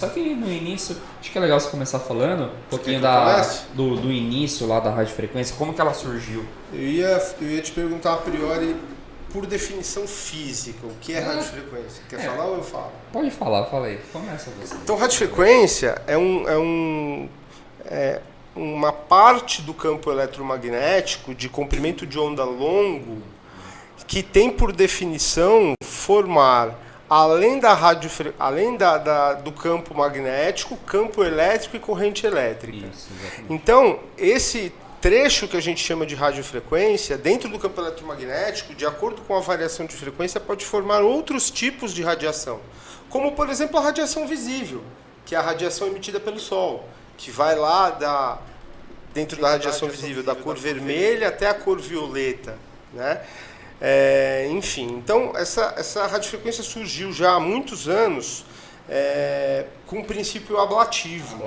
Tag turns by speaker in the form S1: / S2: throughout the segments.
S1: Só que no início, acho que é legal você começar falando um pouquinho do início lá da radiofrequência, como que ela surgiu.
S2: Eu ia te perguntar a priori, por definição física, o que é radiofrequência? Quer falar ou eu falo?
S1: Pode falar, falei. Começa você.
S2: Então, radiofrequência é uma parte do campo eletromagnético de comprimento de onda longo que tem por definição formar, além do campo magnético, campo elétrico e corrente elétrica.
S1: Isso, exatamente.
S2: Então, esse trecho que a gente chama de radiofrequência, dentro do campo eletromagnético, de acordo com a variação de frequência, pode formar outros tipos de radiação. Como, por exemplo, a radiação visível, que é a radiação emitida pelo Sol, que vai lá dentro da radiação visível, da cor vermelha até a cor violeta, né? Enfim, então essa radiofrequência surgiu já há muitos anos com um princípio ablativo,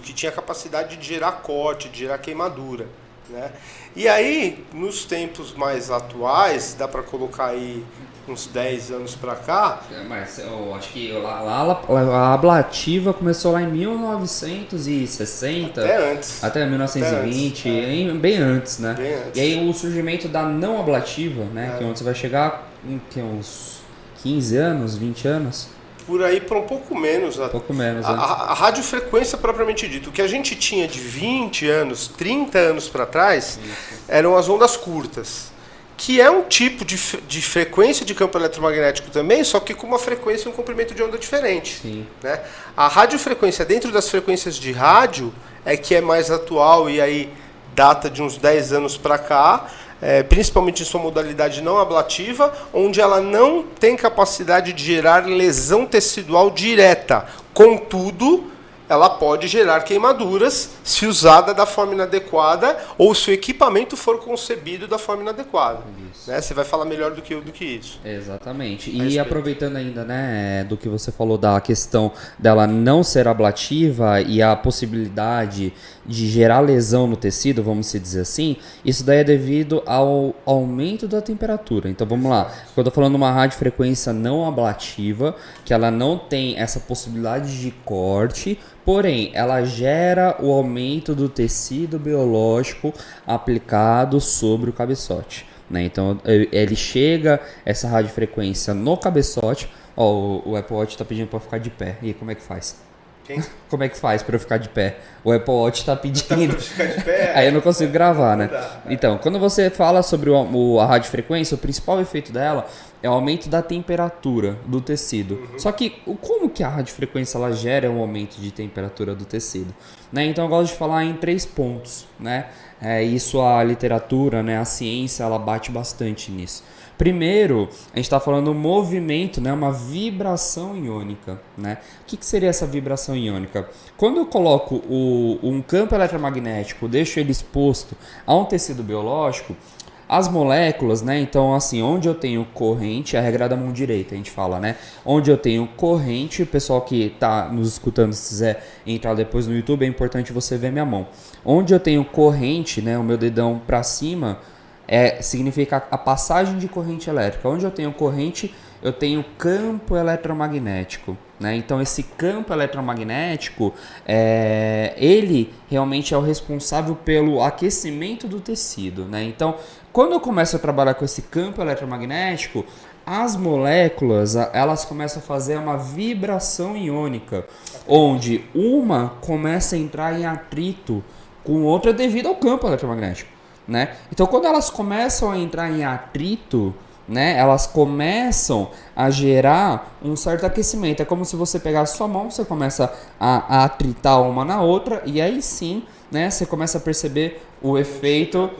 S2: que tinha a capacidade de gerar corte, de gerar queimadura, né? E aí, nos tempos mais atuais, dá para colocar aí uns 10 anos para cá...
S1: Mas eu acho que a ablativa começou lá em 1960.
S2: Até antes.
S1: Até 1920, bem antes, né?
S2: Bem antes.
S1: E aí o surgimento da não ablativa, né? Que é onde você vai chegar em uns 15 anos, 20 anos...
S2: Por aí para um pouco menos.
S1: Pouco menos.
S2: A radiofrequência propriamente dito, o que a gente tinha de 20 anos, 30 anos para trás, eram as ondas curtas, que é um tipo de frequência de campo eletromagnético também, só que com uma frequência e um comprimento de onda diferente.
S1: Sim.
S2: Né? A radiofrequência, dentro das frequências de rádio, é que é mais atual e aí data de uns 10 anos para cá, principalmente em sua modalidade não ablativa, onde ela não tem capacidade de gerar lesão tecidual direta. Contudo, ela pode gerar queimaduras se usada da forma inadequada ou se o equipamento for concebido da forma inadequada. Né? Você vai falar melhor do que isso.
S1: Exatamente. E aproveitando ainda, né, do que você falou da questão dela não ser ablativa e a possibilidade de gerar lesão no tecido, vamos dizer assim, isso daí é devido ao aumento da temperatura. Então vamos lá, eu estou falando de uma radiofrequência não ablativa, que ela não tem essa possibilidade de corte, porém ela gera o aumento do tecido biológico aplicado sobre o cabeçote. Né? Então ele chega essa radiofrequência no cabeçote. O Apple Watch está pedindo para ficar de pé. E aí, como é que faz?
S2: Quem?
S1: Como é que faz para eu ficar de pé? O Apple Watch está pedindo.
S2: Ficar de pé?
S1: Aí eu não consigo gravar, né? Então, quando você fala sobre a radiofrequência, o principal efeito dela é o aumento da temperatura do tecido. Só que como que a radiofrequência ela gera um aumento de temperatura do tecido? Né? Então eu gosto de falar em 3 pontos, né? Isso a literatura, né? A ciência, ela bate bastante nisso. Primeiro, a gente está falando movimento, né? Uma vibração iônica, né? O que seria essa vibração iônica? Quando eu coloco um campo eletromagnético, deixo ele exposto a um tecido biológico, as moléculas, né? Então, assim, onde eu tenho corrente, a regra da mão direita, a gente fala, né? Onde eu tenho corrente, o pessoal que está nos escutando, se quiser entrar depois no YouTube, é importante você ver minha mão. Onde eu tenho corrente, né? O meu dedão para cima, significa a passagem de corrente elétrica. Onde eu tenho corrente, eu tenho campo eletromagnético. Né? Então esse campo eletromagnético, ele realmente é o responsável pelo aquecimento do tecido. Né? Então quando eu começo a trabalhar com esse campo eletromagnético, as moléculas elas começam a fazer uma vibração iônica, onde uma começa a entrar em atrito com outra devido ao campo eletromagnético. Né? Então quando elas começam a entrar em atrito, né, elas começam a gerar um certo aquecimento. É como se você pegasse sua mão, você começa a atritar uma na outra e aí sim, né, você começa a perceber o efeito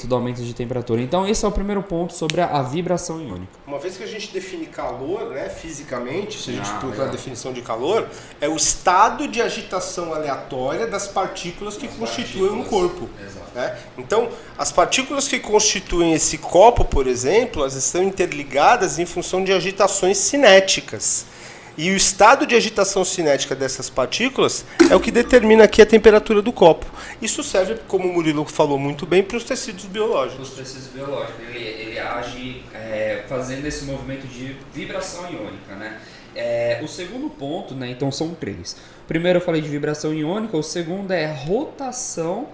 S1: do aumento de temperatura. Então esse é o primeiro ponto sobre a vibração iônica.
S2: Uma vez que a gente define calor, né, fisicamente, se a gente procurar a definição de calor, é o estado de agitação aleatória das partículas que constituem um corpo. Né? Então, as partículas que constituem esse copo, por exemplo, elas estão interligadas em função de agitações cinéticas. E o estado de agitação cinética dessas partículas é o que determina aqui a temperatura do copo. Isso serve, como o Murilo falou muito bem, para os tecidos biológicos.
S1: Os tecidos biológicos, ele age fazendo esse movimento de vibração iônica, né? O segundo ponto, né, então são 3. Primeiro eu falei de vibração iônica, o segundo é rotação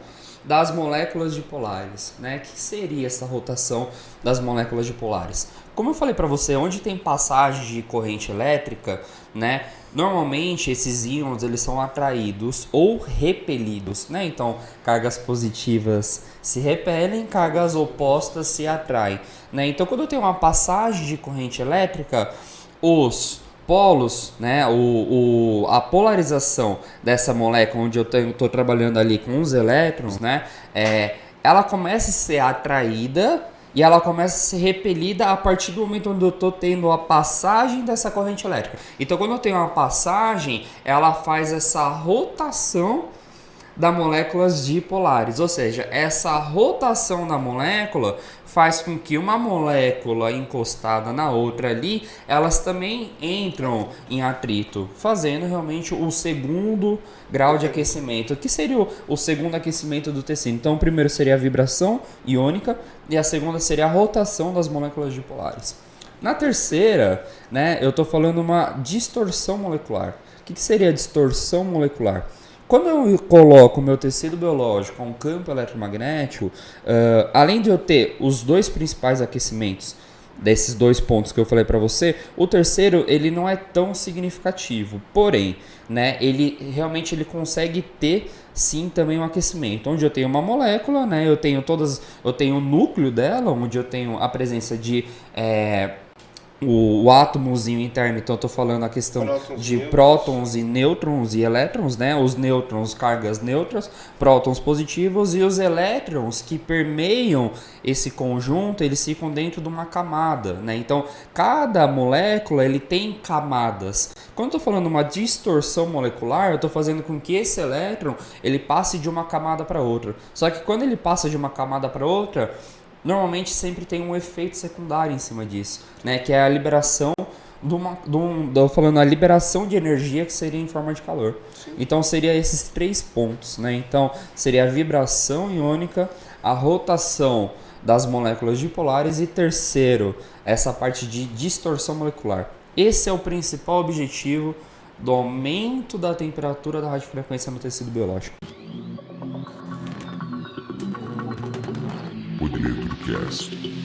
S1: das moléculas dipolares, né? O que seria essa rotação das moléculas dipolares? Como eu falei para você, onde tem passagem de corrente elétrica, né? Normalmente esses íons eles são atraídos ou repelidos, né? Então cargas positivas se repelem, cargas opostas se atraem, né? Então quando eu tenho uma passagem de corrente elétrica, os polos, né, a polarização dessa molécula, onde eu estou trabalhando ali com os elétrons, né, ela começa a ser atraída e ela começa a ser repelida a partir do momento onde eu estou tendo a passagem dessa corrente elétrica. Então, quando eu tenho uma passagem, ela faz essa rotação das moléculas dipolares, ou seja, essa rotação da molécula faz com que uma molécula encostada na outra ali, elas também entram em atrito, fazendo realmente o segundo grau de aquecimento, que seria o segundo aquecimento do tecido. Então, o primeiro seria a vibração iônica e a segunda seria a rotação das moléculas dipolares. Na terceira, né, eu estou falando uma distorção molecular. O que seria a distorção molecular? Quando eu coloco o meu tecido biológico a um campo eletromagnético, além de eu ter os dois principais aquecimentos desses 2 pontos que eu falei para você, o terceiro ele não é tão significativo, porém, né, ele consegue ter sim também um aquecimento, onde eu tenho uma molécula, né, eu tenho o núcleo dela, onde eu tenho a presença de o átomozinho interno, então eu estou falando a questão de prótons e nêutrons e elétrons, né? Os nêutrons, cargas neutras, prótons positivos, e os elétrons que permeiam esse conjunto, eles ficam dentro de uma camada, né? Então, cada molécula, ele tem camadas. Quando eu estou falando uma distorção molecular, eu estou fazendo com que esse elétron, ele passe de uma camada para outra. Só que quando ele passa de uma camada para outra, normalmente sempre tem um efeito secundário em cima disso, né? Que é a liberação a liberação de energia, que seria em forma de calor. Sim. Então seria esses 3 pontos, né? Então seria a vibração iônica, a rotação das moléculas dipolares e terceiro, essa parte de distorção molecular. Esse é o principal objetivo do aumento da temperatura da radiofrequência no tecido biológico.
S3: Podnetrocast.